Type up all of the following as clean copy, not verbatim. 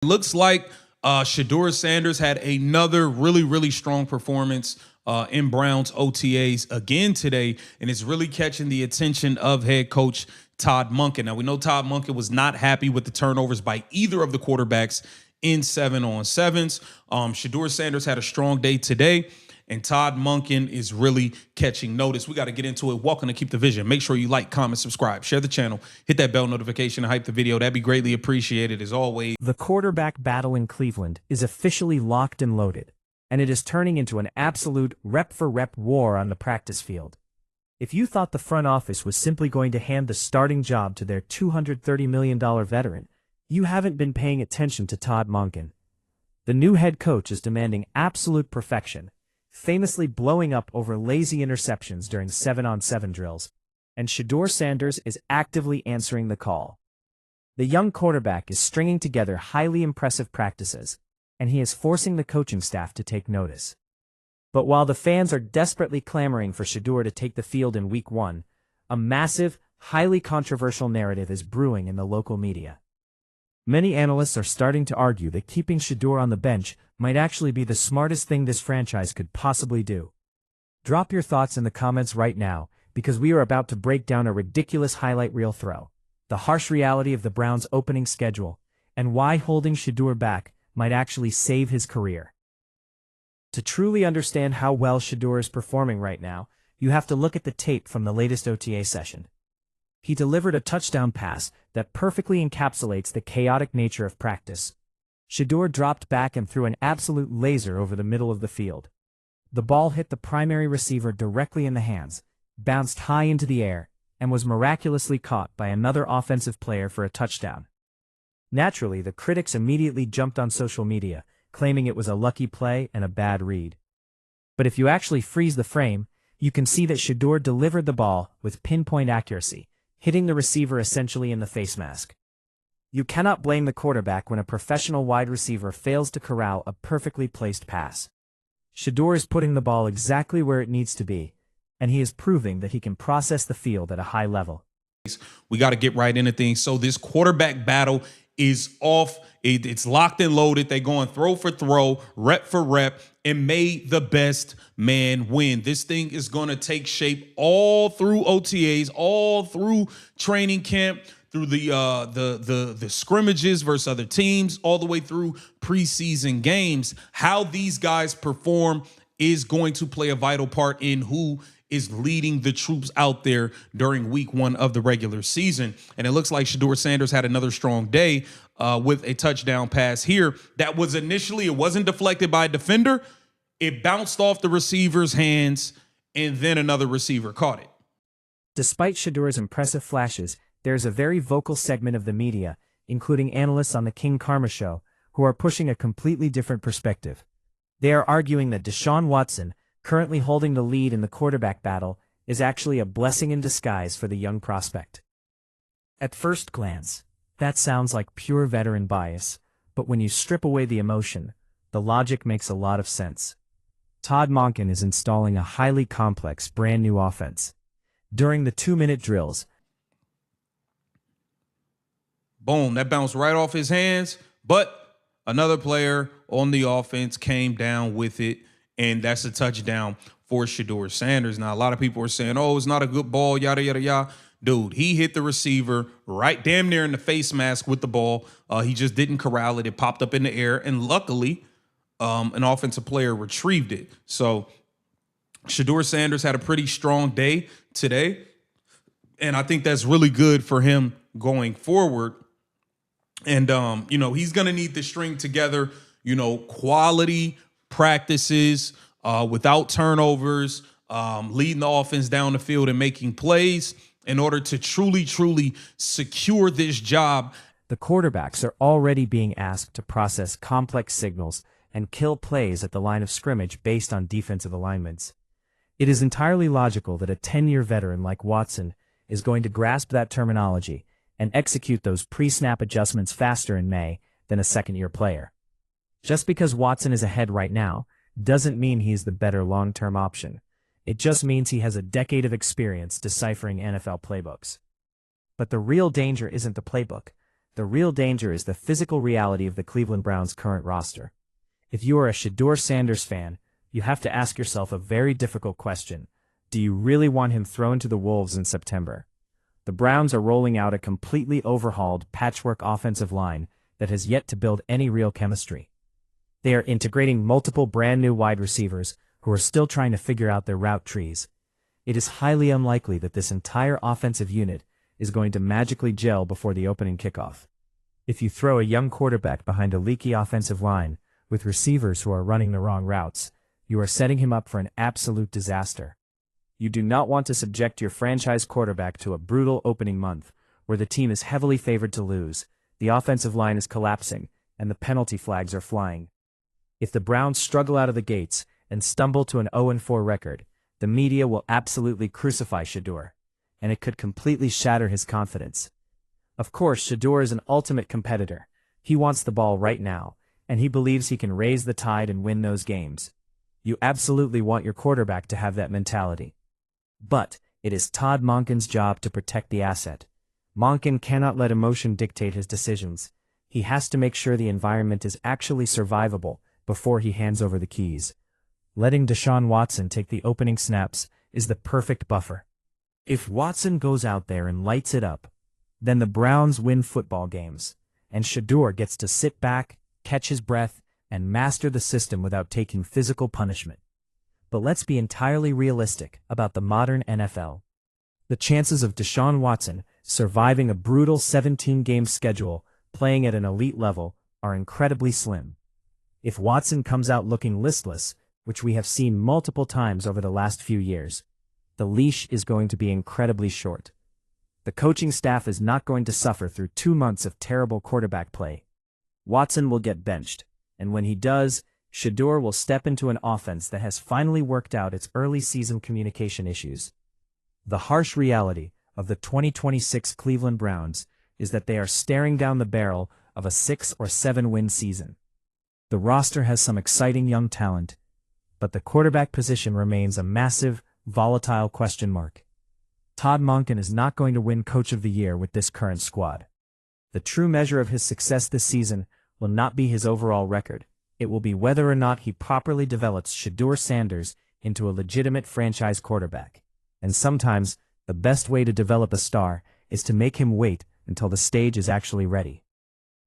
Looks like Shedeur Sanders had another really strong performance in Browns OTAs again today, and it's really catching the attention of head coach Todd Monken. Now, we know Todd Monken was not happy with the turnovers by either of the quarterbacks in 7-on-7s. Shedeur Sanders had a strong day today, and Todd Monken is really catching notice. We got to get into it. Welcome to Keep the Vision. Make sure you like, comment, subscribe, share the channel, hit that bell notification, and hype the video. That'd be greatly appreciated as always. The quarterback battle in Cleveland is officially locked and loaded, and it is turning into an absolute rep-for-rep war on the practice field. If you thought the front office was simply going to hand the starting job to their $230 million veteran, you haven't been paying attention to Todd Monken. The new head coach is demanding absolute perfection, famously blowing up over lazy interceptions during 7-on-7 drills, and Shedeur Sanders is actively answering the call. The young quarterback is stringing together highly impressive practices, and he is forcing the coaching staff to take notice. But while the fans are desperately clamoring for Shedeur to take the field in Week 1, a massive, highly controversial narrative is brewing in the local media. Many analysts are starting to argue that keeping Shedeur on the bench might actually be the smartest thing this franchise could possibly do. Drop your thoughts in the comments right now, because we are about to break down a ridiculous highlight reel throw, the harsh reality of the Browns' opening schedule, and why holding Shedeur back might actually save his career. To truly understand how well Shedeur is performing right now, you have to look at the tape from the latest OTA session. He delivered a touchdown pass that perfectly encapsulates the chaotic nature of practice. Shedeur dropped back and threw an absolute laser over the middle of the field. The ball hit the primary receiver directly in the hands, bounced high into the air, and was miraculously caught by another offensive player for a touchdown. Naturally, the critics immediately jumped on social media, claiming it was a lucky play and a bad read. But if you actually freeze the frame, you can see that Shedeur delivered the ball with pinpoint accuracy, hitting the receiver essentially in the face mask. You cannot blame the quarterback when a professional wide receiver fails to corral a perfectly placed pass. Shedeur is putting the ball exactly where it needs to be, and he is proving that he can process the field at a high level. We got to get right into things. So this quarterback battle is off. It's locked and loaded. They're going throw for throw, rep for rep, and may the best man win. This thing is going to take shape all through OTAs, all through training camp, through the scrimmages versus other teams, all the way through preseason games. How these guys perform is going to play a vital part in who is leading the troops out there during Week 1 of the regular season. And it looks like Shedeur Sanders had another strong day with a touchdown pass here that was initially, it wasn't deflected by a defender. It bounced off the receiver's hands, and then another receiver caught it. Despite Shedeur's impressive flashes, there's a very vocal segment of the media, including analysts on the King Karma show, who are pushing a completely different perspective. They are arguing that Deshaun Watson, currently holding the lead in the quarterback battle, is actually a blessing in disguise for the young prospect. At first glance, that sounds like pure veteran bias, but when you strip away the emotion, the logic makes a lot of sense. Todd Monken is installing a highly complex, brand new offense. During the 2-minute drills, boom, that bounced right off his hands, but another player on the offense came down with it, and that's a touchdown for Shedeur Sanders. Now, a lot of people are saying, oh, it's not a good ball, yada, yada, yada. Dude, he hit the receiver right damn near in the face mask with the ball. He just didn't corral it. It popped up in the air, and luckily, an offensive player retrieved it. So Shedeur Sanders had a pretty strong day today, and I think that's really good for him going forward. And, he's going to need to string together, quality practices without turnovers, leading the offense down the field and making plays in order to truly secure this job. the quarterbacks are already being asked to process complex signals and kill plays at the line of scrimmage based on defensive alignments. It is entirely logical that a 10-year veteran like Watson is going to grasp that terminology and execute those pre-snap adjustments faster in May than a second-year player. Just because Watson is ahead right now doesn't mean he's the better long-term option. It just means he has a decade of experience deciphering NFL playbooks. But the real danger isn't the playbook. The real danger is the physical reality of the Cleveland Browns' current roster. If you are a Shedeur Sanders fan, you have to ask yourself a very difficult question. Do you really want him thrown to the wolves in September? The Browns are rolling out a completely overhauled patchwork offensive line that has yet to build any real chemistry. They are integrating multiple brand new wide receivers who are still trying to figure out their route trees. It is highly unlikely that this entire offensive unit is going to magically gel before the opening kickoff. If you throw a young quarterback behind a leaky offensive line with receivers who are running the wrong routes, you are setting him up for an absolute disaster. You do not want to subject your franchise quarterback to a brutal opening month where the team is heavily favored to lose, the offensive line is collapsing, and the penalty flags are flying. If the Browns struggle out of the gates and stumble to an 0-4 record, the media will absolutely crucify Shedeur, and it could completely shatter his confidence. Of course, Shedeur is an ultimate competitor. He wants the ball right now, and he believes he can raise the tide and win those games. You absolutely want your quarterback to have that mentality. But it is Todd Monken's job to protect the asset. Monken cannot let emotion dictate his decisions. He has to make sure the environment is actually survivable before he hands over the keys. Letting Deshaun Watson take the opening snaps is the perfect buffer. If Watson goes out there and lights it up, then the Browns win football games, and Shedeur gets to sit back, catch his breath, and master the system without taking physical punishment. But let's be entirely realistic about the modern NFL. The chances of Deshaun Watson surviving a brutal 17-game schedule playing at an elite level are incredibly slim. If Watson comes out looking listless, which we have seen multiple times over the last few years, the leash is going to be incredibly short. The coaching staff is not going to suffer through 2 months of terrible quarterback play. Watson will get benched, and when he does, Shedeur will step into an offense that has finally worked out its early season communication issues. The harsh reality of the 2026 Cleveland Browns is that they are staring down the barrel of a 6 or 7 win season. The roster has some exciting young talent, but the quarterback position remains a massive, volatile question mark. Todd Monken is not going to win Coach of the Year with this current squad. The true measure of his success this season will not be his overall record. It will be whether or not he properly develops Shedeur Sanders into a legitimate franchise quarterback. And sometimes, the best way to develop a star is to make him wait until the stage is actually ready.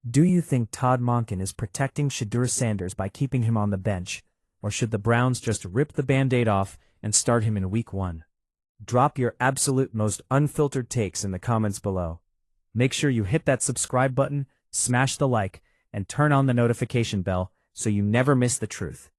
Do you think Todd Monken is protecting Shedeur Sanders by keeping him on the bench, or should the Browns just rip the Band-Aid off and start him in Week 1? Drop your absolute most unfiltered takes in the comments below. Make sure you hit that subscribe button, smash the like, and turn on the notification bell so you never miss the truth.